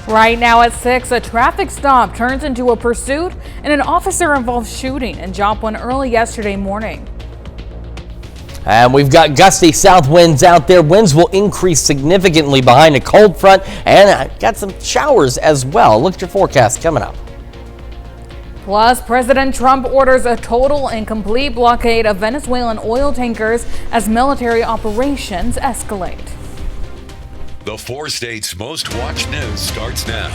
Right now at 6, a traffic stop turns into a pursuit and an officer-involved shooting in Joplin early yesterday morning. And we've got gusty south winds out there. Winds will increase significantly behind a cold front, and got some showers as well. Look at your forecast coming up. Plus, President Trump orders a total and complete blockade of Venezuelan oil tankers as military operations escalate. The 4 states' most watched news starts now.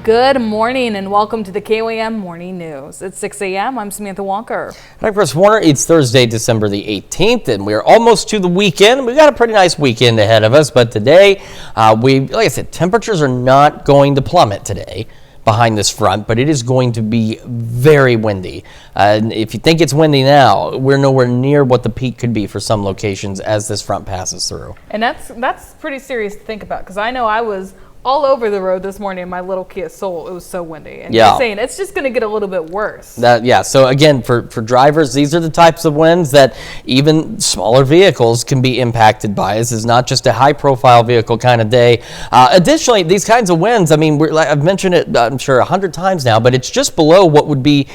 Good morning and welcome to the KOAM Morning News. It's 6 a.m. I'm Samantha Walker. I'm Chris Warner. It's Thursday, December the 18th, and we're almost to the weekend. We've got a pretty nice weekend ahead of us, but today, like I said, temperatures are not going to plummet today behind this front, but it is going to be very windy. If you think it's windy now, we're nowhere near what the peak could be for some locations as this front passes through. And that's pretty serious to think about, because I know I was all over the road this morning in my little Kia Soul. It was so windy. And you're saying it's just going to get a little bit worse. So again, for drivers, these are the types of winds that even smaller vehicles can be impacted by. This is not just a high-profile vehicle kind of day. Additionally, these kinds of winds, I mean, I've mentioned it, I'm sure, 100 times now, but it's just below what would be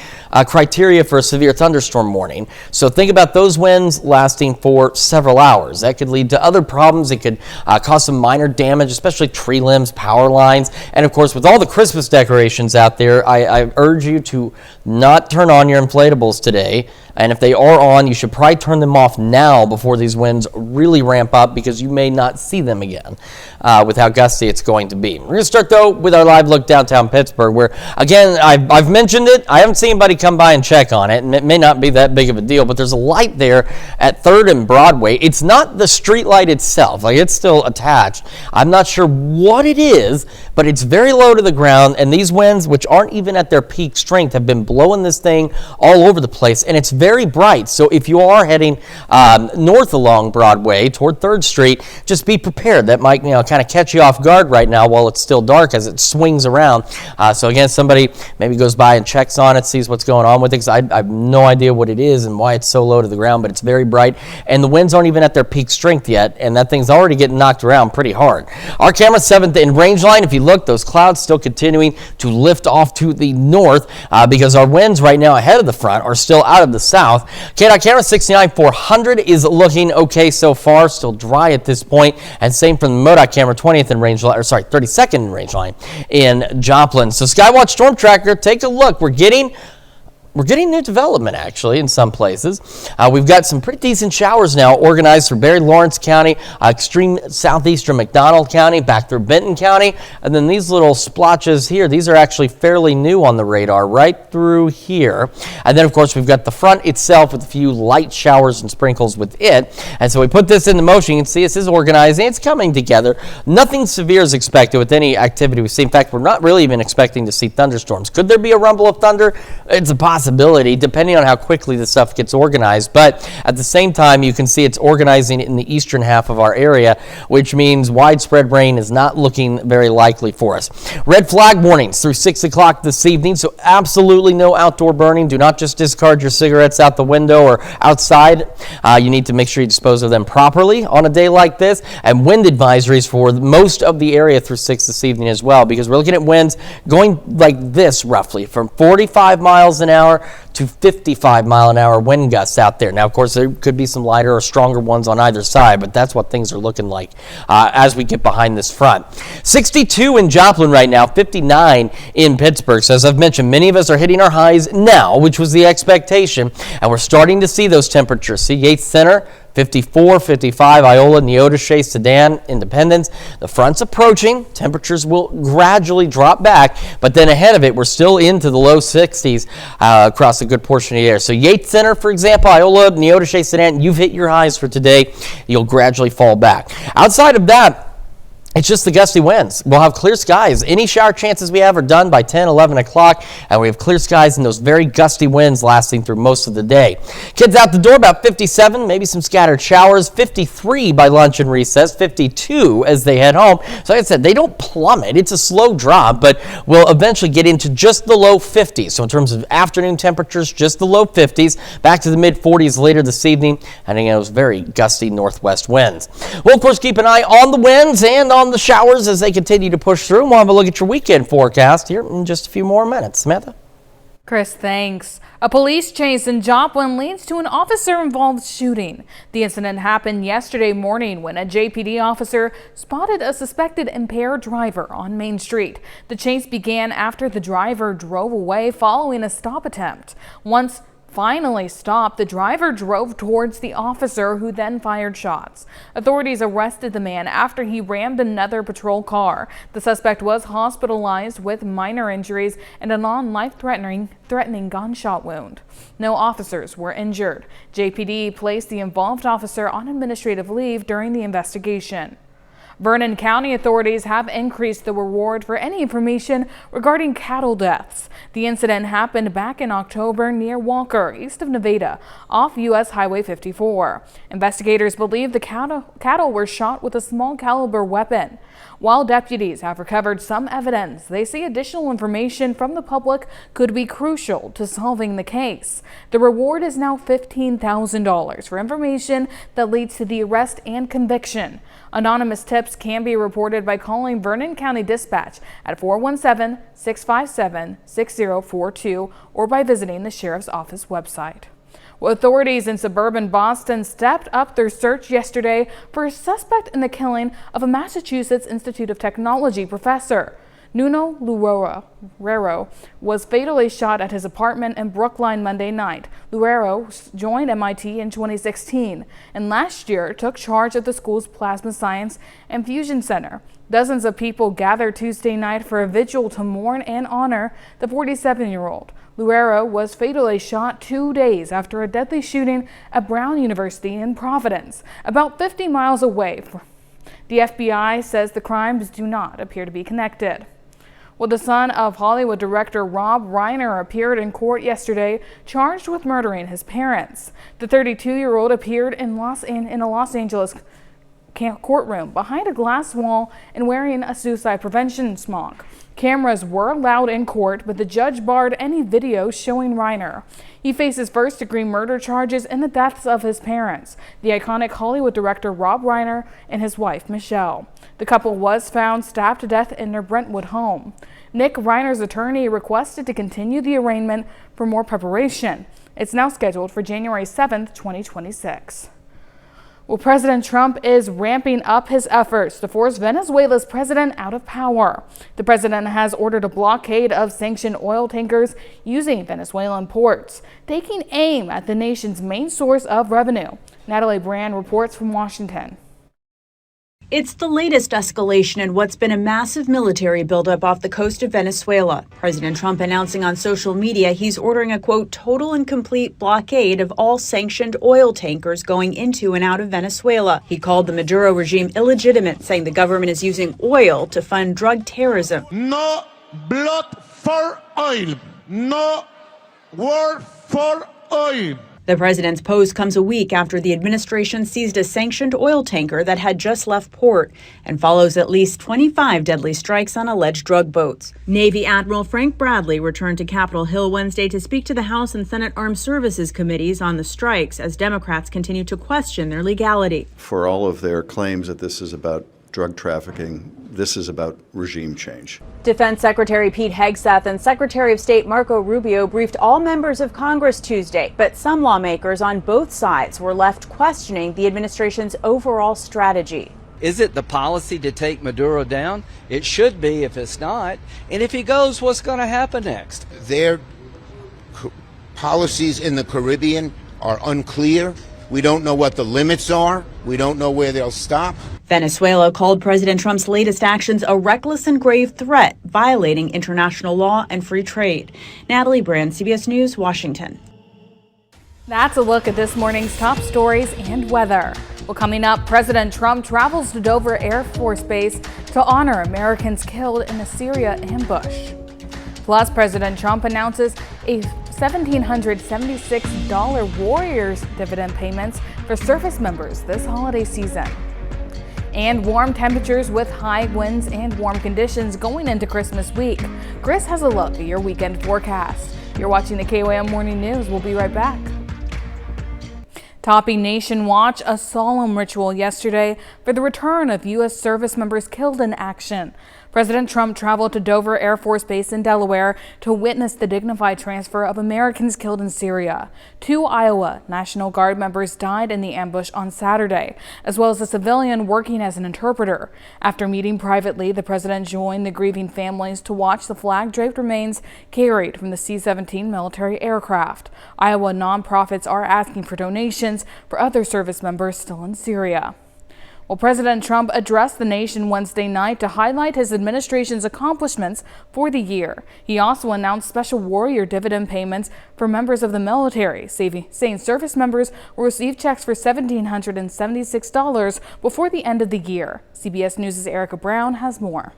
criteria for a severe thunderstorm warning. So think about those winds lasting for several hours. That could lead to other problems. It could cause some minor damage, especially tree limbs, power lines, and of course with all the Christmas decorations out there, I urge you to not turn on your inflatables today, and if they are on, you should probably turn them off now before these winds really ramp up, because you may not see them again with how gusty it's going to be. We're going to start though with our live look downtown Pittsburgh, where again, I've mentioned it, I haven't seen anybody come by and check on it, and it may not be that big of a deal, but there's a light there at 3rd and Broadway. It's not the street light itself, like it's still attached. I'm not sure what it is, but it's very low to the ground, and these winds, which aren't even at their peak strength, have been blowing this thing all over the place, and it's very bright. So if you are heading north along Broadway toward 3rd Street, just be prepared. That might kind of catch you off guard right now while it's still dark as it swings around. So again, somebody maybe goes by and checks on it, sees what's going on with it, because I have no idea what it is and why it's so low to the ground, but it's very bright, and the winds aren't even at their peak strength yet, and that thing's already getting knocked around pretty hard. Our camera 7th in range line. If you look, those clouds still continuing to lift off to the north because our winds right now ahead of the front are still out of the south. KDOT camera 69 400 is looking okay so far, still dry at this point, and same from the MoDOT camera 20th in range line, 32nd in range line in Joplin. So Skywatch Storm Tracker, take a look. We're getting new development, actually, in some places. We've got some pretty decent showers now organized for Barry Lawrence County, extreme southeastern McDonald County, back through Benton County, and then these little splotches here, these are actually fairly new on the radar, right through here. And then, of course, we've got the front itself with a few light showers and sprinkles with it. And so we put this into motion. You can see this is organizing. It's coming together. Nothing severe is expected with any activity we see. In fact, we're not really even expecting to see thunderstorms. Could there be a rumble of thunder? It's a possibility, depending on how quickly the stuff gets organized. But at the same time, you can see it's organizing in the eastern half of our area, which means widespread rain is not looking very likely for us. Red flag warnings through 6 o'clock this evening, so absolutely no outdoor burning. Do not just discard your cigarettes out the window or outside. You need to make sure you dispose of them properly on a day like this. And wind advisories for most of the area through 6 this evening as well, because we're looking at winds going like this roughly, from 45 miles an hour to 55-mile-an-hour wind gusts out there. Now, of course, there could be some lighter or stronger ones on either side, but that's what things are looking like as we get behind this front. 62 in Joplin right now, 59 in Pittsburgh. So as I've mentioned, many of us are hitting our highs now, which was the expectation, and we're starting to see those temperatures. See Yates Center, 54, 55, Iola, Neodesha, Sedan, Independence. The front's approaching. Temperatures will gradually drop back, but then ahead of it, we're still into the low 60s across a good portion of the air. So Yates Center, for example, Iola, Neodesha, Sedan, you've hit your highs for today. You'll gradually fall back. Outside of that, it's just the gusty winds. We'll have clear skies. Any shower chances we have are done by 10, 11 o'clock, and we have clear skies and those very gusty winds lasting through most of the day. Kids out the door, about 57, maybe some scattered showers, 53 by lunch and recess, 52 as they head home. So like I said, they don't plummet. It's a slow drop, but we'll eventually get into just the low 50s. So in terms of afternoon temperatures, just the low 50s, back to the mid 40s later this evening, and again, those very gusty northwest winds. We'll, of course, keep an eye on the winds and on the showers as they continue to push through. We'll have a look at your weekend forecast here in just a few more minutes. Samantha? Chris, thanks. A police chase in Joplin leads to an officer-involved shooting. The incident happened yesterday morning when a JPD officer spotted a suspected impaired driver on Main Street. The chase began after the driver drove away following a stop attempt. Once finally stopped, the driver drove towards the officer, who then fired shots. Authorities arrested the man after he rammed another patrol car. The suspect was hospitalized with minor injuries and a non-life-threatening gunshot wound. No officers were injured. JPD placed the involved officer on administrative leave during the investigation. Vernon County authorities have increased the reward for any information regarding cattle deaths. The incident happened back in October near Walker, east of Nevada, off U.S. Highway 54. Investigators believe the cattle were shot with a small caliber weapon. While deputies have recovered some evidence, they say additional information from the public could be crucial to solving the case. The reward is now $15,000 for information that leads to the arrest and conviction. Anonymous tips can be reported by calling Vernon County Dispatch at 417-657-6042 or by visiting the Sheriff's Office website. Well, authorities in suburban Boston stepped up their search yesterday for a suspect in the killing of a Massachusetts Institute of Technology professor. Nuno Loureiro was fatally shot at his apartment in Brookline Monday night. Loureiro joined MIT in 2016 and last year took charge of the school's Plasma Science and Fusion Center. Dozens of people gathered Tuesday night for a vigil to mourn and honor the 47-year-old. Loureiro was fatally shot 2 days after a deadly shooting at Brown University in Providence, about 50 miles away. The FBI says the crimes do not appear to be connected. Well, the son of Hollywood director Rob Reiner appeared in court yesterday, charged with murdering his parents. The 32-year-old appeared in a Los Angeles courtroom behind a glass wall and wearing a suicide prevention smock. Cameras were allowed in court, but the judge barred any video showing Reiner. He faces first-degree murder charges in the deaths of his parents, the iconic Hollywood director Rob Reiner and his wife Michelle. The couple was found stabbed to death in their Brentwood home. Nick Reiner's attorney requested to continue the arraignment for more preparation. It's now scheduled for January 7th, 2026. Well, President Trump is ramping up his efforts to force Venezuela's president out of power. The president has ordered a blockade of sanctioned oil tankers using Venezuelan ports, taking aim at the nation's main source of revenue. Natalie Brand reports from Washington. It's the latest escalation in what's been a massive military buildup off the coast of Venezuela. President Trump announcing on social media he's ordering a, quote, total and complete blockade of all sanctioned oil tankers going into and out of Venezuela. He called the Maduro regime illegitimate, saying the government is using oil to fund drug terrorism. No blood for oil. No war for oil. The president's post comes a week after the administration seized a sanctioned oil tanker that had just left port and follows at least 25 deadly strikes on alleged drug boats. Navy Admiral Frank Bradley returned to Capitol Hill Wednesday to speak to the House and Senate Armed Services Committees on the strikes as Democrats continue to question their legality. For all of their claims that this is about drug trafficking, this is about regime change. Defense Secretary Pete Hegseth and Secretary of State Marco Rubio briefed all members of Congress Tuesday, but some lawmakers on both sides were left questioning the administration's overall strategy. Is it the policy to take Maduro down? It should be if it's not. And if he goes, what's going to happen next? Their policies in the Caribbean are unclear. We don't know what the limits are. We don't know where they'll stop. Venezuela called President Trump's latest actions a reckless and grave threat, violating international law and free trade. Natalie Brand, CBS News, Washington. That's a look at this morning's top stories and weather. Well, coming up, President Trump travels to Dover Air Force Base to honor Americans killed in the Syria ambush. Plus, President Trump announces a $1,776 Warriors dividend payments for service members this holiday season. And warm temperatures with high winds and warm conditions going into Christmas week. Chris has a look at your weekend forecast. You're watching the KOAM Morning News. We'll be right back. Topping Nation Watch, a solemn ritual yesterday for the return of U.S. service members killed in action. President Trump traveled to Dover Air Force Base in Delaware to witness the dignified transfer of Americans killed in Syria. 2 Iowa National Guard members died in the ambush on Saturday, as well as a civilian working as an interpreter. After meeting privately, the president joined the grieving families to watch the flag-draped remains carried from the C-17 military aircraft. Iowa nonprofits are asking for donations for other service members still in Syria. Well, President Trump addressed the nation Wednesday night to highlight his administration's accomplishments for the year. He also announced special warrior dividend payments for members of the military, saying service members will receive checks for $1,776 before the end of the year. CBS News' Erica Brown has more.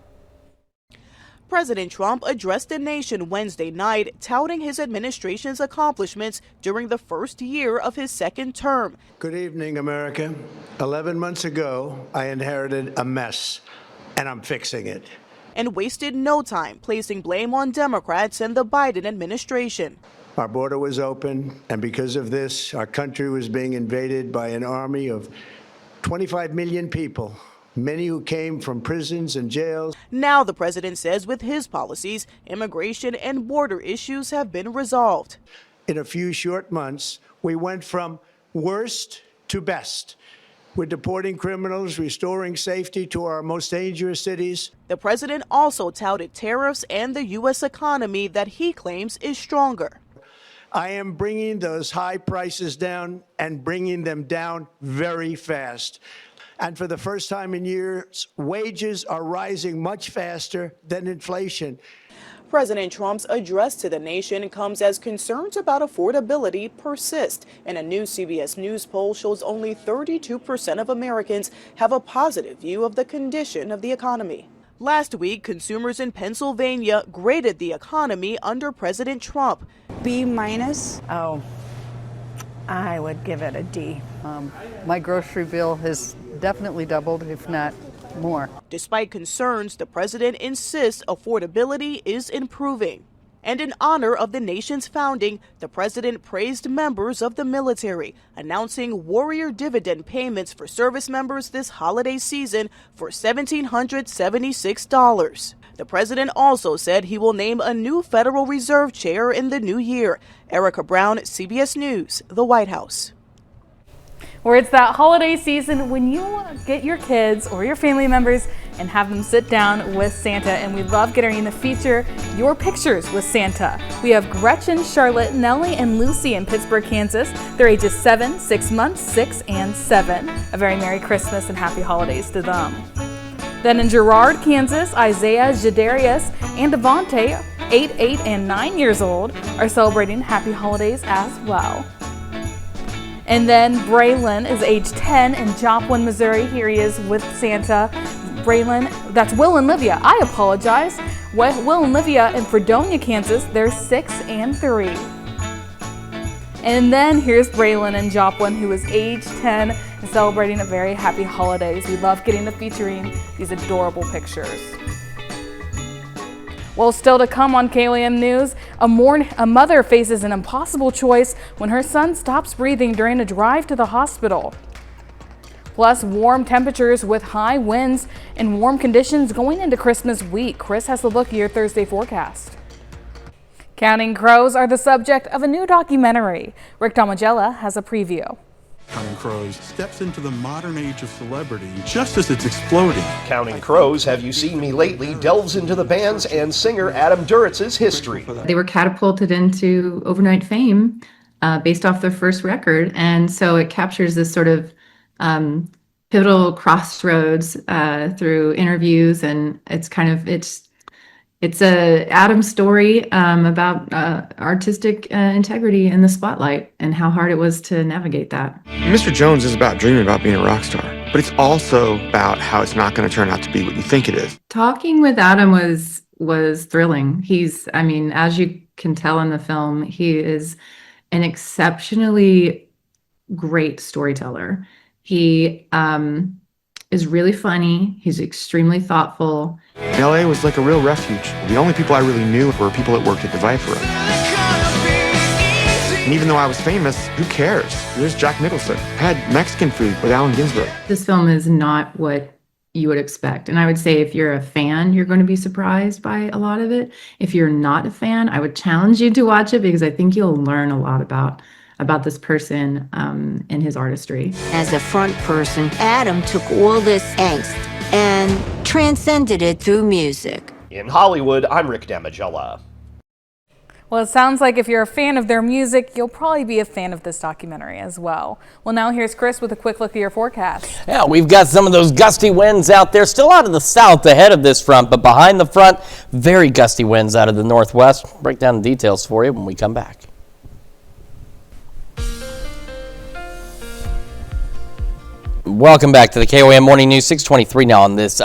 President Trump addressed the nation Wednesday night, touting his administration's accomplishments during the first year of his second term. Good evening, America. 11 months ago, I inherited a mess, and I'm fixing it. And wasted no time placing blame on Democrats and the Biden administration. Our border was open, and because of this, our country was being invaded by an army of 25 million people. Many who came from prisons and jails. Now the president says with his policies, immigration and border issues have been resolved. In a few short months, we went from worst to best. We're deporting criminals, restoring safety to our most dangerous cities. The president also touted tariffs and the U.S. economy that he claims is stronger. I am bringing those high prices down and bringing them down very fast. And for the first time in years, wages are rising much faster than inflation. President Trump's address to the nation comes as concerns about affordability persist. And a new CBS News poll shows only 32% of Americans have a positive view of the condition of the economy. Last week, consumers in Pennsylvania graded the economy under President Trump. B minus. Oh, I would give it a D. My grocery bill has definitely doubled, if not more. Despite concerns, the president insists affordability is improving. And in honor of the nation's founding, the president praised members of the military, announcing warrior dividend payments for service members this holiday season for $1,776. The president also said he will name a new Federal Reserve chair in the new year. Erica Brown, CBS News, the White House. Where it's that holiday season when you get your kids or your family members and have them sit down with Santa, and we love getting to feature your pictures with Santa. We have Gretchen, Charlotte, Nellie, and Lucy in Pittsburgh, Kansas. They're ages 7, 6 months, 6, and 7. A very Merry Christmas and Happy Holidays to them. Then in Girard, Kansas, Isaiah, Jadarius, and Devontae, 8, 8, and 9 years old, are celebrating Happy Holidays as well. And then Braylon is age 10 in Joplin, Missouri. Here he is with Santa. Braylon, that's Will and Livia. I apologize. Will and Livia in Fredonia, Kansas. They're 6 and 3. And then here's Braylon in Joplin, who is age 10 and celebrating a very happy holidays. We love getting to featuring these adorable pictures. Well, still to come on KOAM News, a mother faces an impossible choice when her son stops breathing during a drive to the hospital. Plus, warm temperatures with high winds and warm conditions going into Christmas week. Chris has a look at your Thursday forecast. Counting crows are the subject of a new documentary. Rick Damagella has a preview. Counting Crows steps into the modern age of celebrity just as it's exploding. Counting Crows, Have You Seen Me Lately delves into the band's and singer Adam Duritz's history. They were catapulted into overnight fame based off their first record, and so it captures this sort of pivotal crossroads through interviews, and it's a Adam story about artistic integrity in the spotlight and how hard it was to navigate that. Mr. Jones is about dreaming about being a rock star, but it's also about how it's not going to turn out to be what you think it is. Talking with Adam was thrilling. As you can tell in the film, he is an exceptionally great storyteller. He is really funny. He's extremely thoughtful. LA was like a real refuge. The only people I really knew were people that worked at the Viper. And even though I was famous, who cares? There's Jack Nicholson. I had Mexican food with Allen Ginsberg. This film is not what you would expect. And I would say if you're a fan, you're going to be surprised by a lot of it. If you're not a fan, I would challenge you to watch it because I think you'll learn a lot about this person and his artistry. As a front person, Adam took all this angst and transcended it through music. In Hollywood, I'm Rick Damagella. Well, it sounds like if you're a fan of their music, you'll probably be a fan of this documentary as well. Well, now here's Chris with a quick look at your forecast. Yeah, we've got some of those gusty winds out there, still out of the south ahead of this front, but behind the front, very gusty winds out of the northwest. Break down the details for you when we come back. Welcome back to the KOAM Morning News, 6:23 now on this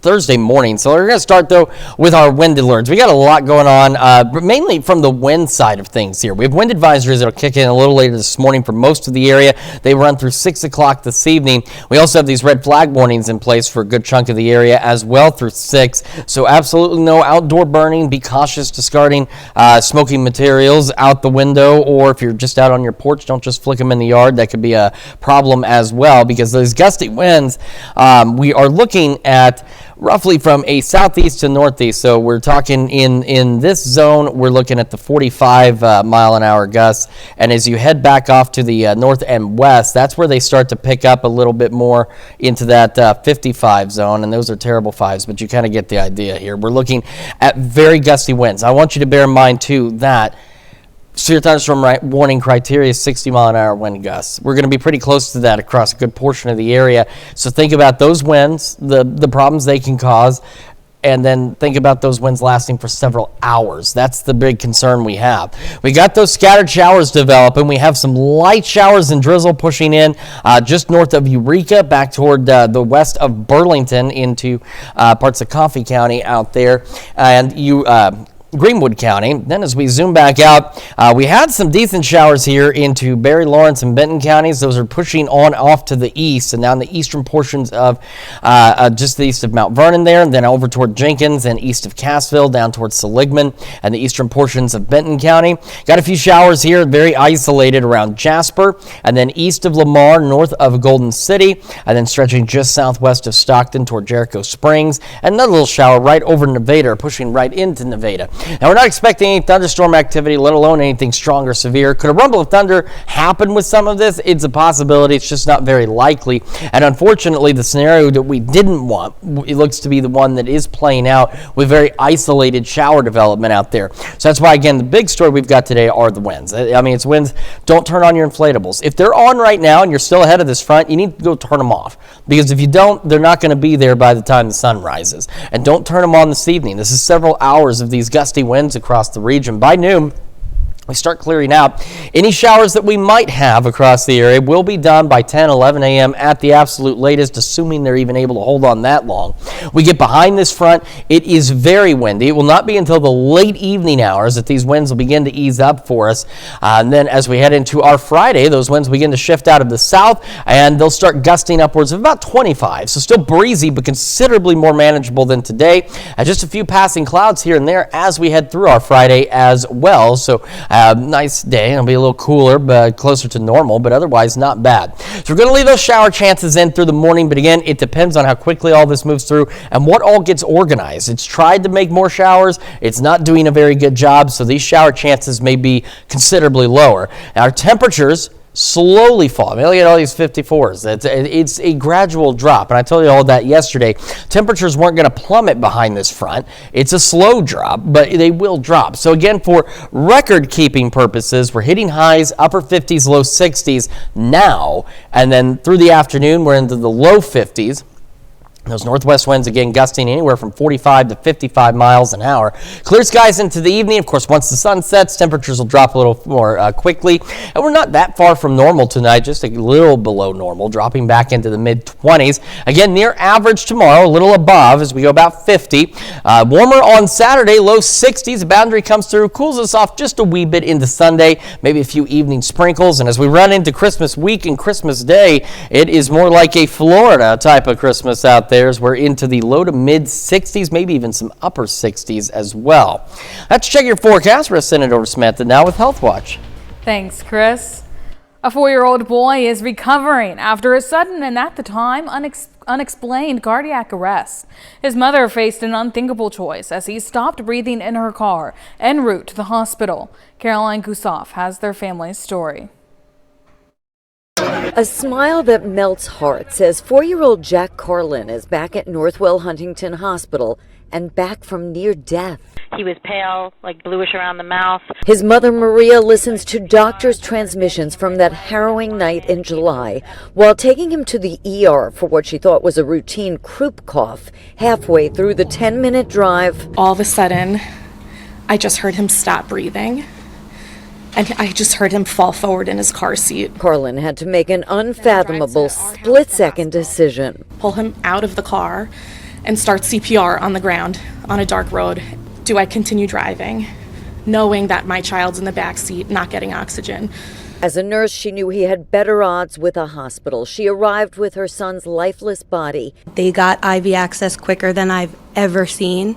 Thursday morning. So we're going to start, though, with our wind alerts. We got a lot going on, mainly from the wind side of things here. We have wind advisories that will kick in a little later this morning for most of the area. They run through 6 o'clock this evening. We also have these red flag warnings in place for a good chunk of the area as well through 6. So absolutely no outdoor burning. Be cautious discarding smoking materials out the window, or if you're just out on your porch, don't just flick them in the yard. That could be a problem as well, because those gusty winds, we are looking at roughly from a southeast to northeast. So we're talking in this zone, we're looking at the 45 mile an hour gusts. And as you head back off to the north and west, that's where they start to pick up a little bit more into that 55 zone. And those are terrible fives, but you kind of get the idea here. We're looking at very gusty winds. I want you to bear in mind too that severe thunderstorm warning criteria is 60 mile an hour wind gusts. We're going to be pretty close to that across a good portion of the area. So think about those winds, the problems they can cause, and then think about those winds lasting for several hours. That's the big concern we have. We got those scattered showers developing. We have some light showers and drizzle pushing in just north of Eureka, back toward the west of Burlington into parts of Coffee County out there. And Greenwood County. Then as we zoom back out, we had some decent showers here into Barry, Lawrence, and Benton counties. Those are pushing on off to the east and down the eastern portions of just the east of Mount Vernon there, and then over toward Jenkins and east of Cassville, down towards Seligman and the eastern portions of Benton County. Got a few showers here, very isolated around Jasper, and then east of Lamar, north of Golden City, and then stretching just southwest of Stockton toward Jericho Springs. And another little shower right over Nevada, pushing right into Nevada. Now, we're not expecting any thunderstorm activity, let alone anything strong or severe. Could a rumble of thunder happen with some of this? It's a possibility. It's just not very likely. And unfortunately, the scenario that we didn't want, it looks to be the one that is playing out with very isolated shower development out there. So that's why, again, the big story we've got today are the winds. I mean, it's winds. Don't turn on your inflatables. If they're on right now and you're still ahead of this front, you need to go turn them off. Because if you don't, they're not going to be there by the time the sun rises. And don't turn them on this evening. This is several hours of these gusty winds across the region. By noon, we start clearing out. Any showers that we might have across the area will be done by 10, 11 a.m. at the absolute latest, assuming they're even able to hold on that long. We get behind this front. It is very windy. It will not be until the late evening hours that these winds will begin to ease up for us. And then as we head into our Friday, those winds begin to shift out of the south, and they'll start gusting upwards of about 25. So still breezy, but considerably more manageable than today. Just a few passing clouds here and there as we head through our Friday as well. So nice day. It'll be a little cooler, but closer to normal, but otherwise not bad. So we're going to leave those shower chances in through the morning, but again, it depends on how quickly all this moves through and what all gets organized. It's tried to make more showers. It's not doing a very good job, so these shower chances may be considerably lower. Our temperatures slowly fall. I mean, look at all these 54s. It's a gradual drop, and I told you all that yesterday. Temperatures weren't going to plummet behind this front. It's a slow drop, but they will drop. So again, for record-keeping purposes, we're hitting highs, upper 50s, low 60s now, and then through the afternoon, we're into the low 50s. Those northwest winds, again, gusting anywhere from 45 to 55 miles an hour. Clear skies into the evening. Of course, once the sun sets, temperatures will drop a little more quickly. And we're not that far from normal tonight, just a little below normal, dropping back into the mid-20s. Again, near average tomorrow, a little above as we go about 50. Warmer on Saturday, low 60s. The boundary comes through, cools us off just a wee bit into Sunday, maybe a few evening sprinkles. And as we run into Christmas week and Christmas Day, it is more like a Florida type of Christmas out there. We're into the low to mid 60s, maybe even some upper 60s as well. Let's check your forecast. We're going to send it over to Samantha now with Health Watch. Thanks, Chris. A 4-year-old boy is recovering after a sudden and at the time unexplained cardiac arrest. His mother faced an unthinkable choice as he stopped breathing in her car en route to the hospital. Caroline Gusoff has their family's story. A smile that melts hearts as 4-year-old Jack Carlin is back at Northwell Huntington Hospital and back from near death. He was pale, like bluish around the mouth. His mother, Maria, listens to doctors' transmissions from that harrowing night in July while taking him to the ER for what she thought was a routine croup cough. Halfway through the 10-minute drive, all of a sudden, I just heard him stop breathing, and I just heard him fall forward in his car seat. Carlin had to make an unfathomable split-second decision. Pull him out of the car and start CPR on the ground on a dark road. Do I continue driving, knowing that my child's in the back seat, not getting oxygen? As a nurse, she knew he had better odds with a hospital. She arrived with her son's lifeless body. They got IV access quicker than I've ever seen.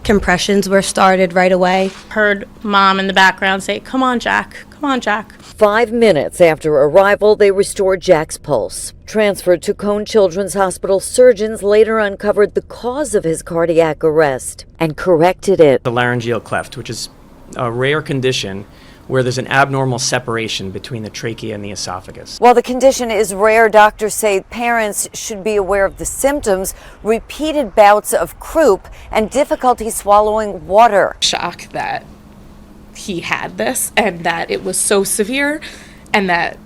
Compressions were started right away. Heard mom in the background say, "Come on, Jack. Come on, Jack." 5 minutes after arrival, they restored Jack's pulse. Transferred to Cone Children's Hospital, surgeons later uncovered the cause of his cardiac arrest and corrected it. The laryngeal cleft, which is a rare condition where there's an abnormal separation between the trachea and the esophagus. While the condition is rare, doctors say parents should be aware of the symptoms: repeated bouts of croup and difficulty swallowing water. Shock that he had this and that it was so severe and that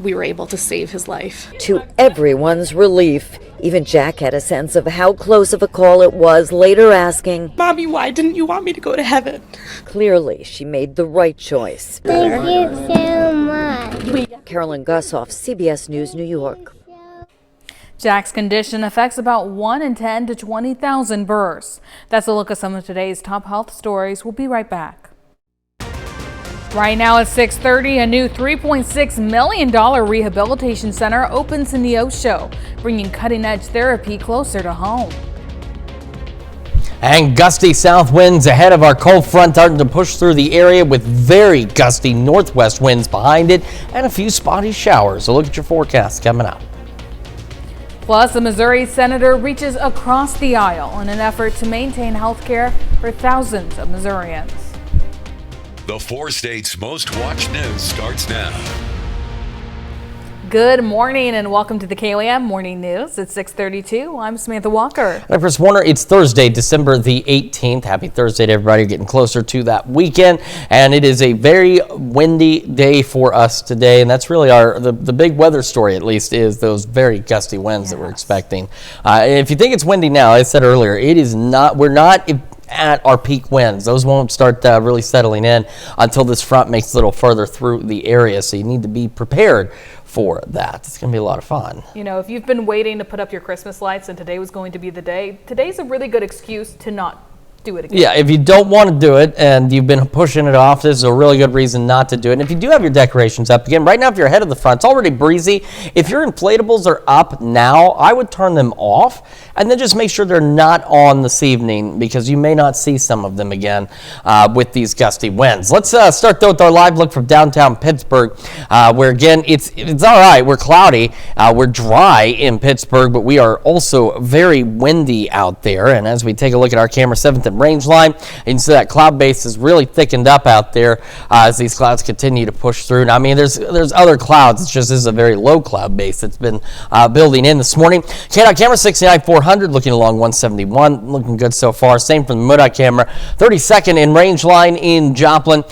we were able to save his life. To everyone's relief, even Jack had a sense of how close of a call it was, later asking, "Mommy, why didn't you want me to go to heaven?" Clearly, she made the right choice. Thank you so much. Caroline Gusoff, CBS News, New York. Jack's condition affects about 1 in 10 to 20,000 births. That's a look at some of today's top health stories. We'll be right back. Right now at 6:30, a new $3.6 million rehabilitation center opens in Neosho, bringing cutting-edge therapy closer to home. And gusty south winds ahead of our cold front starting to push through the area with very gusty northwest winds behind it and a few spotty showers. So look at your forecast coming up. Plus, a Missouri senator reaches across the aisle in an effort to maintain health care for thousands of Missourians. The 4 states' most watched news starts now. Good morning and welcome to the KOAM Morning News at 6:32. I'm Samantha Walker. I'm Chris Warner. It's Thursday, December the 18th. Happy Thursday to everybody. We're getting closer to that weekend, and it is a very windy day for us today, and that's really the big weather story, at least, is those very gusty winds that we're expecting. If you think it's windy now, I said earlier, it is not. We're not at our peak winds. Those won't start really settling in until this front makes a little further through the area, so you need to be prepared for that. It's going to be a lot of fun. You know, if you've been waiting to put up your Christmas lights and today was going to be the day, today's a really good excuse to not do it again. Yeah, if you don't want to do it and you've been pushing it off, this is a really good reason not to do it. And if you do have your decorations up, again, right now if you're ahead of the front, it's already breezy. If your inflatables are up now, I would turn them off and then just make sure they're not on this evening because you may not see some of them again with these gusty winds. Let's start though with our live look from downtown Pittsburgh, where again, it's all right. We're cloudy, we're dry in Pittsburgh, but we are also very windy out there. And as we take a look at our camera 7th and range line, you can see that cloud base is really thickened up out there as these clouds continue to push through. Now, I mean, there's other clouds. It's just this is a very low cloud base that's been building in this morning. Camera 69 400 looking along 171, looking good so far. Same from the MoDOT camera. 32nd in range line in Joplin.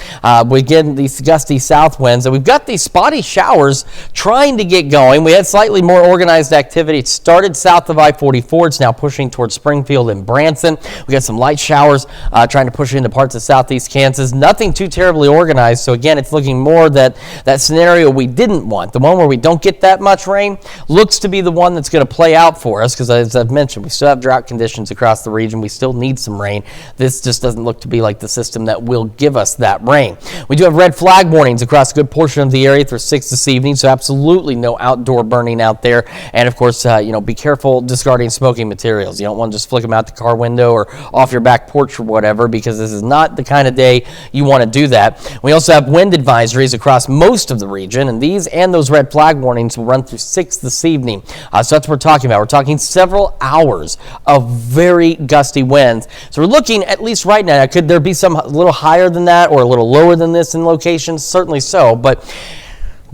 We get these gusty south winds, and we've got these spotty showers trying to get going. We had slightly more organized activity. It started south of I-44. It's now pushing towards Springfield and Branson. We got some light showers trying to push into parts of southeast Kansas. Nothing too terribly organized. So again, it's looking more that scenario we didn't want. The one where we don't get that much rain looks to be the one that's going to play out for us because, as I've mentioned, we still have drought conditions across the region. We still need some rain. This just doesn't look to be like the system that will give us that rain. We do have red flag warnings across a good portion of the area through 6 this evening, so absolutely no outdoor burning out there. And of course, be careful discarding smoking materials. You don't want to just flick them out the car window or off your back back porch or whatever, because this is not the kind of day you want to do that. We also have wind advisories across most of the region, and these and those red flag warnings will run through 6 this evening. So that's what we're talking about. We're talking several hours of very gusty winds. So we're looking, at least right now, could there be some a little higher than that or a little lower than this in locations? Certainly so, but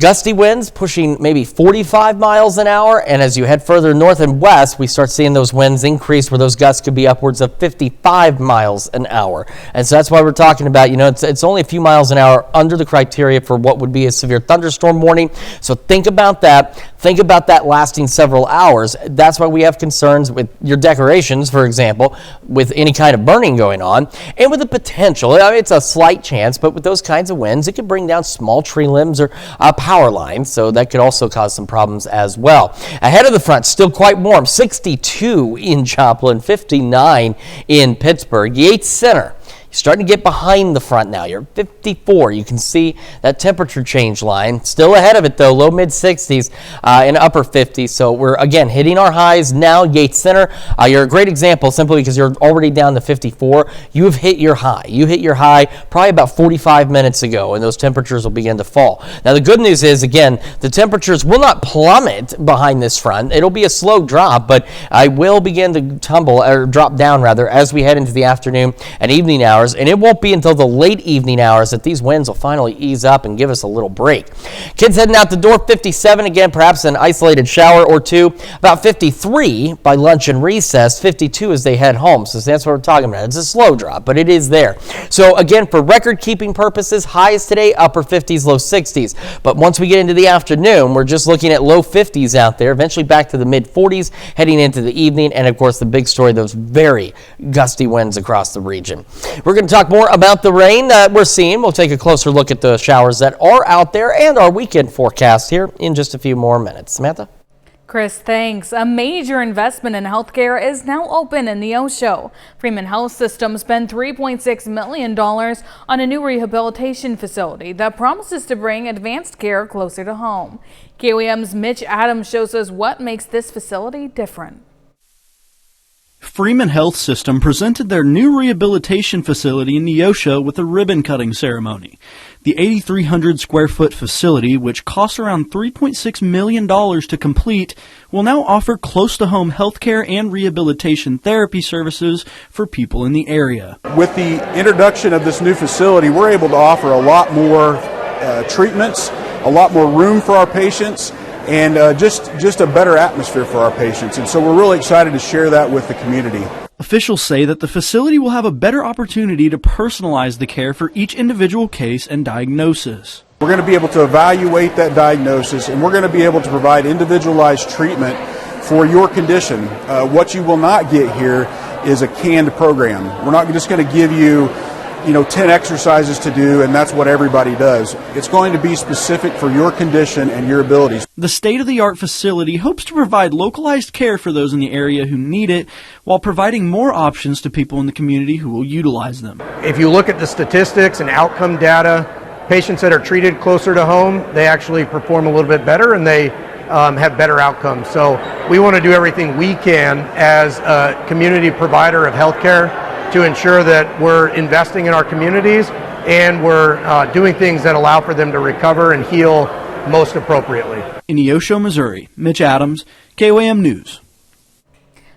gusty winds pushing maybe 45 miles an hour, and as you head further north and west, we start seeing those winds increase where those gusts could be upwards of 55 miles an hour. And so that's why we're talking about, it's only a few miles an hour under the criteria for what would be a severe thunderstorm warning. So think about that. Think about that lasting several hours. That's why we have concerns with your decorations, for example, with any kind of burning going on, and with the potential, it's a slight chance, but with those kinds of winds, it could bring down small tree limbs or power lines, so that could also cause some problems as well. Ahead of the front, still quite warm, 62 in Joplin, 59 in Pittsburgh. Yates Center, you're starting to get behind the front now. You're at 54. You can see that temperature change line. Still ahead of it, though, low mid-60s and upper 50s. So we're, again, hitting our highs now. Yates Center, you're a great example simply because you're already down to 54. You have hit your high. You hit your high probably about 45 minutes ago, and those temperatures will begin to fall. Now, the good news is, again, the temperatures will not plummet behind this front. It'll be a slow drop, but I will begin to tumble, or drop down, rather, as we head into the afternoon and evening hours. And it won't be until the late evening hours that these winds will finally ease up and give us a little break. Kids heading out the door, 57 again, perhaps an isolated shower or two. About 53 by lunch and recess, 52 as they head home. So that's what we're talking about. It's a slow drop, but it is there. So again, for record-keeping purposes, highs today, upper 50s, low 60s. But once we get into the afternoon, we're just looking at low 50s out there, eventually back to the mid-40s heading into the evening. And of course, the big story, those very gusty winds across the region. We're going to talk more about the rain that we're seeing. We'll take a closer look at the showers that are out there and our weekend forecast here in just a few more minutes. Samantha? Chris, thanks. A major investment in healthcare is now open in the Osho. Freeman Health System spent $3.6 million on a new rehabilitation facility that promises to bring advanced care closer to home. KOAM's Mitch Adams shows us what makes this facility different. Freeman Health System presented their new rehabilitation facility in Neosho with a ribbon-cutting ceremony. The 8,300 square foot facility, which costs around $3.6 million to complete, will now offer close-to-home healthcare and rehabilitation therapy services for people in the area. With the introduction of this new facility, we're able to offer a lot more treatments, a lot more room for our patients, and just a better atmosphere for our patients. And so we're really excited to share that with the community. Officials say that the facility will have a better opportunity to personalize the care for each individual case and diagnosis. We're going to be able to evaluate that diagnosis, and we're going to be able to provide individualized treatment for your condition. What you will not get here is a canned program. We're not just going to give you 10 exercises to do, and that's what everybody does. It's going to be specific for your condition and your abilities. The state-of-the-art facility hopes to provide localized care for those in the area who need it, while providing more options to people in the community who will utilize them. If you look at the statistics and outcome data, patients that are treated closer to home, they actually perform a little bit better, and they have better outcomes. So we want to do everything we can as a community provider of healthcare to ensure that we're investing in our communities and we're doing things that allow for them to recover and heal most appropriately. In Neosho, Missouri, Mitch Adams, KOAM News.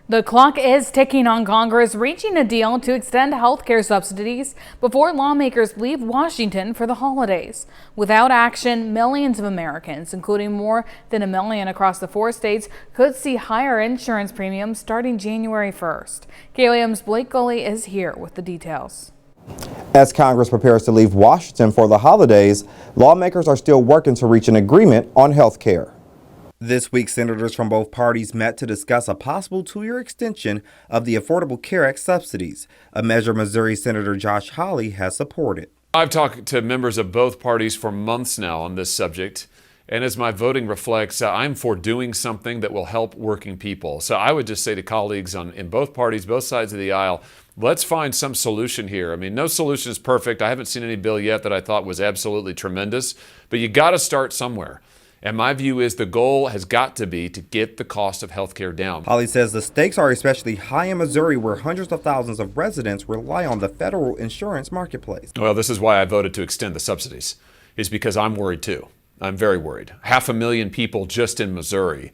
The clock is ticking on Congress reaching a deal to extend health care subsidies before lawmakers leave Washington for the holidays. Without action, millions of Americans, including more than 1 million across the 4 states, could see higher insurance premiums starting January 1st. KOAM's Blake Gulley is here with the details. As Congress prepares to leave Washington for the holidays, lawmakers are still working to reach an agreement on health care. This week, senators from both parties met to discuss a possible 2-year extension of the Affordable Care Act subsidies, a measure Missouri Senator Josh Hawley has supported. I've talked to members of both parties for months now on this subject, and as my voting reflects, I'm for doing something that will help working people. So I would just say to colleagues in both parties, both sides of the aisle, let's find some solution here. I mean, no solution is perfect. I haven't seen any bill yet that I thought was absolutely tremendous, but you got to start somewhere. And my view is the goal has got to be to get the cost of health care down. Holly says the stakes are especially high in Missouri, where hundreds of thousands of residents rely on the federal insurance marketplace. Well, this is why I voted to extend the subsidies, is because I'm worried too. I'm very worried. 500,000 people just in Missouri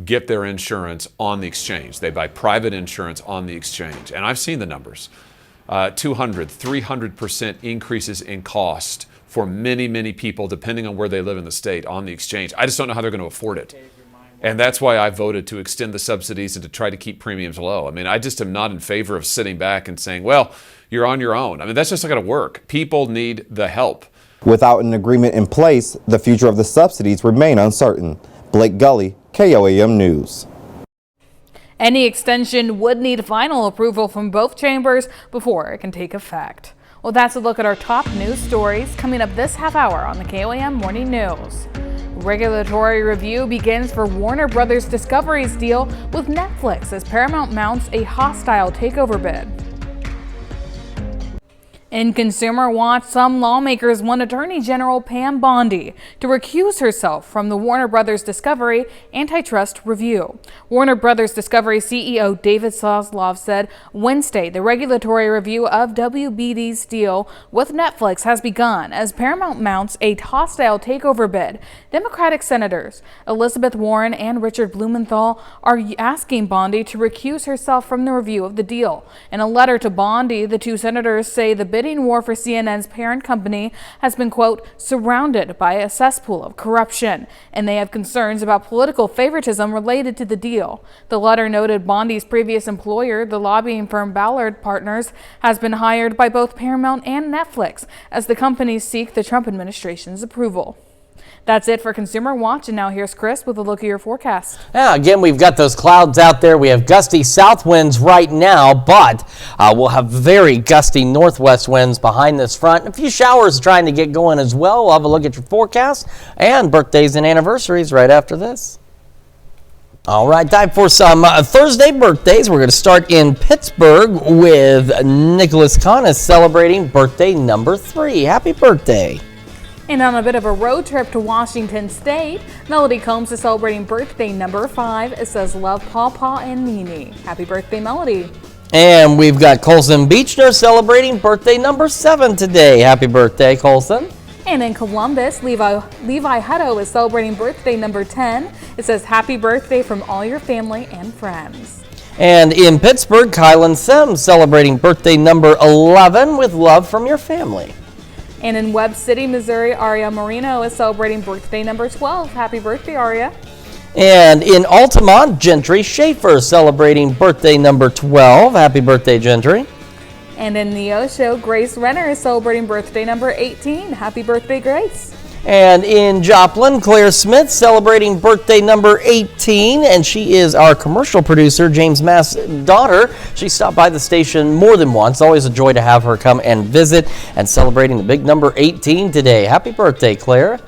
get their insurance on the exchange. They buy private insurance on the exchange. And I've seen the numbers. 200, 300% increases in cost for many, many people, depending on where they live in the state, on the exchange. I just don't know how they're going to afford it. And that's why I voted to extend the subsidies and to try to keep premiums low. I mean, I just am not in favor of sitting back and saying, well, you're on your own. I mean, that's just not going to work. People need the help. Without an agreement in place, the future of the subsidies remain uncertain. Blake Gully, KOAM News. Any extension would need final approval from both chambers before it can take effect. Well, that's a look at our top news stories coming up this half hour on the KOAM Morning News. Regulatory review begins for Warner Brothers Discovery's deal with Netflix as Paramount mounts a hostile takeover bid. In Consumer Watch, some lawmakers want Attorney General Pam Bondi to recuse herself from the Warner Brothers Discovery antitrust review. Warner Brothers Discovery CEO David Zaslav said Wednesday the regulatory review of WBD's deal with Netflix has begun as Paramount mounts a hostile takeover bid. Democratic Senators Elizabeth Warren and Richard Blumenthal are asking Bondi to recuse herself from the review of the deal. In a letter to Bondi, the two senators say the bidding war for CNN's parent company has been, quote, surrounded by a cesspool of corruption, and they have concerns about political favoritism related to the deal. The letter noted Bondi's previous employer, the lobbying firm Ballard Partners, has been hired by both Paramount and Netflix as the companies seek the Trump administration's approval. That's it for Consumer Watch, and now here's Chris with a look at your forecast. Yeah, again, we've got those clouds out there. We have gusty south winds right now, but we'll have very gusty northwest winds behind this front. A few showers trying to get going as well. We'll have a look at your forecast and birthdays and anniversaries right after this. All right, time for some Thursday birthdays. We're going to start in Pittsburgh with Nicholas Kahn is celebrating birthday number 3. Happy birthday. And on a bit of a road trip to Washington State, Melody Combs is celebrating birthday number 5. It says, love Pawpaw and Mimi. Happy birthday, Melody. And we've got Colson Beechner celebrating birthday number 7 today. Happy birthday, Colson. And in Columbus, Levi Hutto is celebrating birthday number 10. It says, happy birthday from all your family and friends. And in Pittsburgh, Kylan Sims celebrating birthday number 11 with love from your family. And in Webb City, Missouri, Aria Marino is celebrating birthday number 12. Happy birthday, Aria. And in Altamont, Gentry Schaefer celebrating birthday number 12. Happy birthday, Gentry. And in Neosho, Grace Renner is celebrating birthday number 18. Happy birthday, Grace. And in Joplin, Claire Smith celebrating birthday number 18, and she is our commercial producer, James Mass' daughter. She stopped by the station more than once. Always a joy to have her come and visit, and celebrating the big number 18 today. Happy birthday, Claire.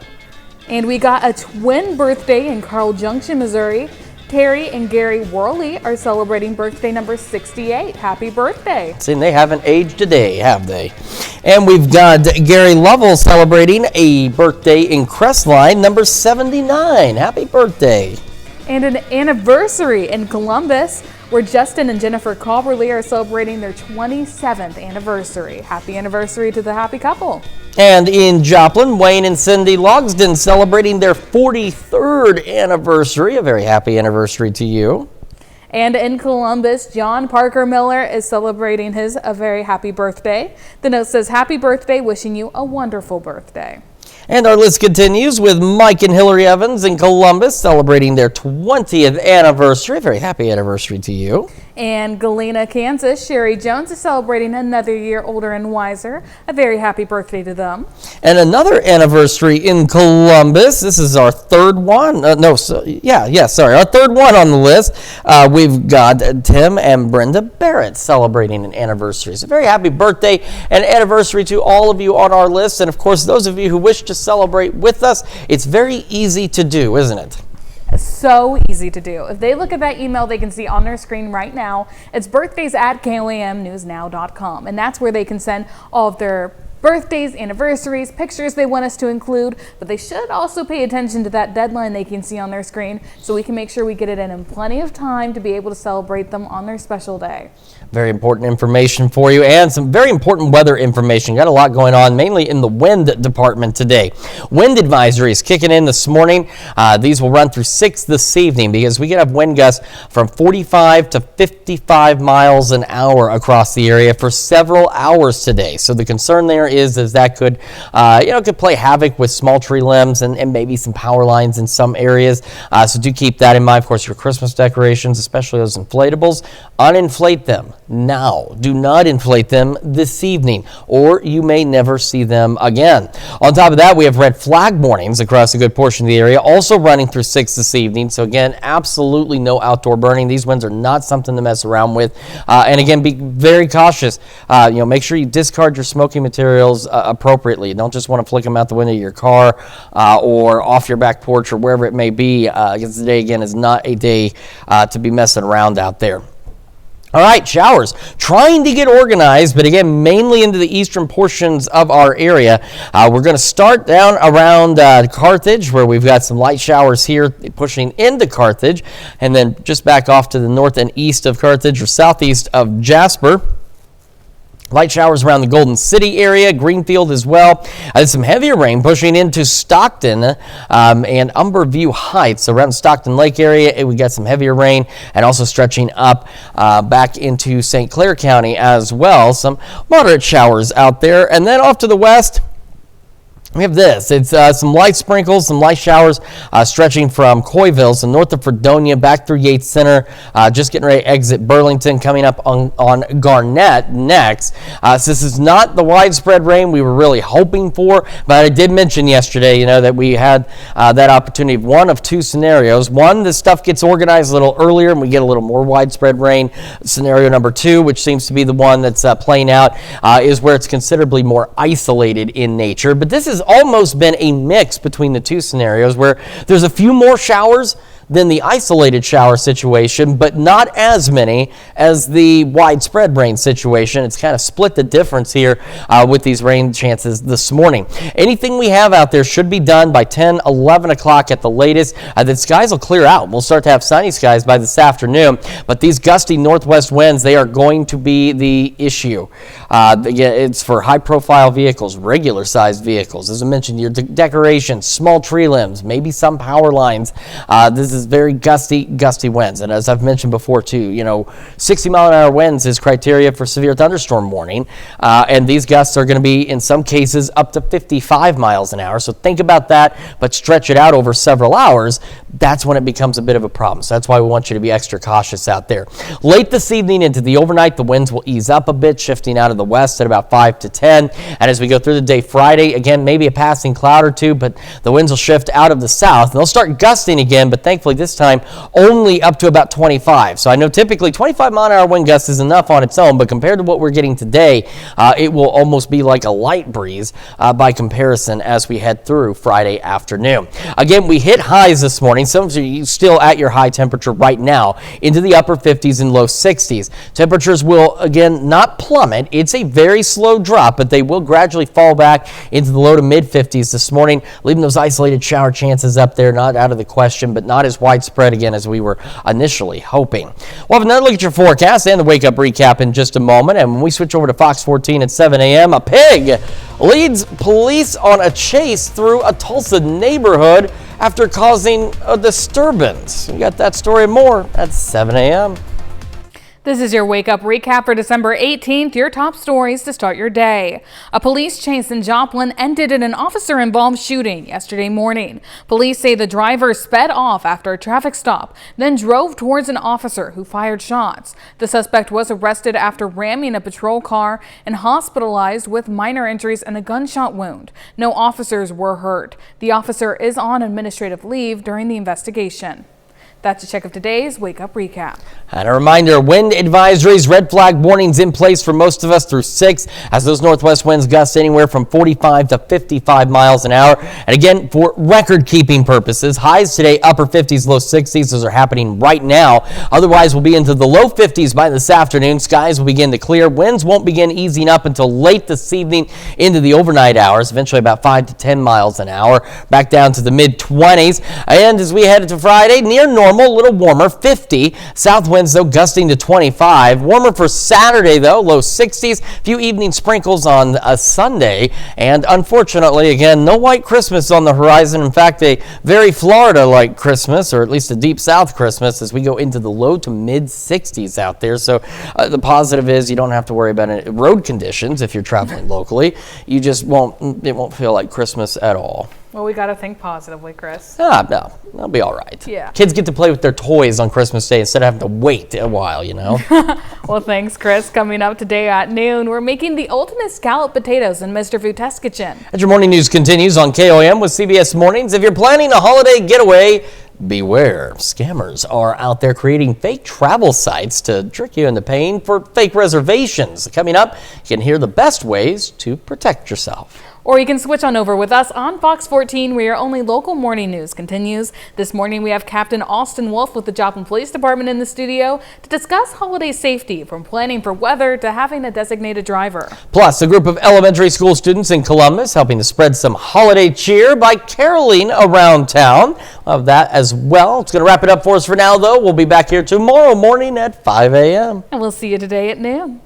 And we got a twin birthday in Carl Junction, Missouri. Terry and Gary Worley are celebrating birthday number 68. Happy birthday. See, they haven't aged a day, have they? And we've got Gary Lovell celebrating a birthday in Crestline, number 79. Happy birthday. And an anniversary in Columbus, where Justin and Jennifer Calverley are celebrating their 27th anniversary. Happy anniversary to the happy couple. And in Joplin, Wayne and Cindy Logsden celebrating their 43rd anniversary. A very happy anniversary to you. And in Columbus, John Parker Miller is celebrating a very happy birthday. The note says, happy birthday, wishing you a wonderful birthday. And our list continues with Mike and Hillary Evans in Columbus celebrating their 20th anniversary. A very happy anniversary to you. And Galena, Kansas, Sherry Jones is celebrating another year older and wiser. A very happy birthday to them. And another anniversary in Columbus. This is our third one. Our third one on the list. We've got Tim and Brenda Barrett celebrating an anniversary. So very happy birthday and anniversary to all of you on our list. And of course, those of you who wish to celebrate with us, it's very easy to do, isn't it? So easy to do. If they look at that email they can see on their screen right now, it's birthdays@KOAMnewsnow.com, and that's where they can send all of their birthdays, anniversaries, pictures they want us to include, but they should also pay attention to that deadline they can see on their screen so we can make sure we get it in plenty of time to be able to celebrate them on their special day. Very important information for you, and some very important weather information. Got a lot going on, mainly in the wind department today. Wind advisories kicking in this morning. These will run through 6 this evening because we could have wind gusts from 45 to 55 miles an hour across the area for several hours today. So the concern there is that could, could play havoc with small tree limbs and maybe some power lines in some areas. So do keep that in mind. Of course, your Christmas decorations, especially those inflatables, uninflate them now. Do not inflate them this evening, or you may never see them again. On top of that, we have red flag warnings across a good portion of the area, also running through 6 this evening. So again, absolutely no outdoor burning. These winds are not something to mess around with. And again, be very cautious. Make sure you discard your smoking materials appropriately. You don't just want to flick them out the window of your car or off your back porch or wherever it may be, because today again is not a day to be messing around out there. All right, showers. Trying to get organized, but again, mainly into the eastern portions of our area. We're going to start down around Carthage, where we've got some light showers here pushing into Carthage, and then just back off to the north and east of Carthage or southeast of Jasper. Light showers around the Golden City area, Greenfield as well. Some heavier rain pushing into Stockton and Umberview Heights. Around Stockton Lake area, we got some heavier rain and also stretching up back into St. Clair County as well. Some moderate showers out there. And then off to the west, we have this. It's some light sprinkles, some light showers stretching from Coyville, so north of Fredonia, back through Yates Center, just getting ready to exit Burlington, coming up on Garnett next. So this is not the widespread rain we were really hoping for, but I did mention yesterday, that we had that opportunity of one of 2 scenarios. One, this stuff gets organized a little earlier and we get a little more widespread rain. Scenario number 2, which seems to be the one that's playing out, is where it's considerably more isolated in nature. But this is almost been a mix between the 2 scenarios where there's a few more showers than the isolated shower situation, but not as many as the widespread rain situation. It's kind of split the difference here with these rain chances this morning. Anything we have out there should be done by 10, 11 o'clock at the latest. The skies will clear out. We'll start to have sunny skies by this afternoon, but these gusty northwest winds, they are going to be the issue. It's for high-profile vehicles, regular-sized vehicles. As I mentioned, your decorations, small tree limbs, maybe some power lines. This is very gusty winds. And as I've mentioned before too, 60-mile-an-hour winds is criteria for severe thunderstorm warning. And these gusts are going to be, in some cases, up to 55 miles an hour. So think about that, but stretch it out over several hours. That's when it becomes a bit of a problem. So that's why we want you to be extra cautious out there. Late this evening into the overnight, the winds will ease up a bit, shifting out of the west at about 5 to 10. And as we go through the day Friday, again, maybe a passing cloud or 2, but the winds will shift out of the south. And they'll start gusting again, but thankfully this time only up to about 25. So I know typically 25-mile-an-hour wind gust is enough on its own, but compared to what we're getting today, it will almost be like a light breeze by comparison as we head through Friday afternoon. Again, we hit highs this morning. Some of you still at your high temperature right now into the upper 50s and low 60s. Temperatures will, again, not plummet. It's a very slow drop, but they will gradually fall back into the low to mid 50s this morning, leaving those isolated shower chances up there, not out of the question, but not as widespread again as we were initially hoping. We'll have another look at your forecast and the wake up recap in just a moment. And when we switch over to Fox 14 at 7 a.m., a pig leads police on a chase through a Tulsa neighborhood after causing a disturbance. We got that story and more at 7 a.m. This is your Wake Up Recap for December 18th, your top stories to start your day. A police chase in Joplin ended in an officer-involved shooting yesterday morning. Police say the driver sped off after a traffic stop, then drove towards an officer who fired shots. The suspect was arrested after ramming a patrol car and hospitalized with minor injuries and a gunshot wound. No officers were hurt. The officer is on administrative leave during the investigation. That's a check of today's Wake Up Recap. And a reminder, wind advisories, red flag warnings in place for most of us through 6 as those northwest winds gust anywhere from 45 to 55 miles an hour. And again, for record-keeping purposes, highs today, upper 50s, low 60s. Those are happening right now. Otherwise, we'll be into the low 50s by this afternoon. Skies will begin to clear. Winds won't begin easing up until late this evening into the overnight hours, eventually about 5 to 10 miles an hour, back down to the mid-20s. And as we head into Friday, near normal, a little warmer, 50. South winds, though, gusting to 25. Warmer for Saturday, though, low 60s. A few evening sprinkles on a Sunday. And unfortunately, again, no white Christmas on the horizon. In fact, a very Florida-like Christmas, or at least a deep south Christmas, as we go into the low to mid-60s out there. So the positive is you don't have to worry about any road conditions if you're traveling locally. You just it won't feel like Christmas at all. Well, we got to think positively, Chris. No, they'll be all right. Yeah. Kids get to play with their toys on Christmas Day instead of having to wait a while, you know. Well, thanks, Chris. Coming up today at noon, we're making the ultimate scalloped potatoes in Mr. Food Test Kitchen. As your morning news continues on KOM with CBS Mornings, if you're planning a holiday getaway, beware. Scammers are out there creating fake travel sites to trick you into paying for fake reservations. Coming up, you can hear the best ways to protect yourself. Or you can switch on over with us on Fox 14, where your only local morning news continues. This morning, we have Captain Austin Wolf with the Joplin Police Department in the studio to discuss holiday safety, from planning for weather to having a designated driver. Plus, a group of elementary school students in Columbus helping to spread some holiday cheer by caroling around town. We'll have that as well. It's going to wrap it up for us for now, though. We'll be back here tomorrow morning at 5 a.m. And we'll see you today at noon.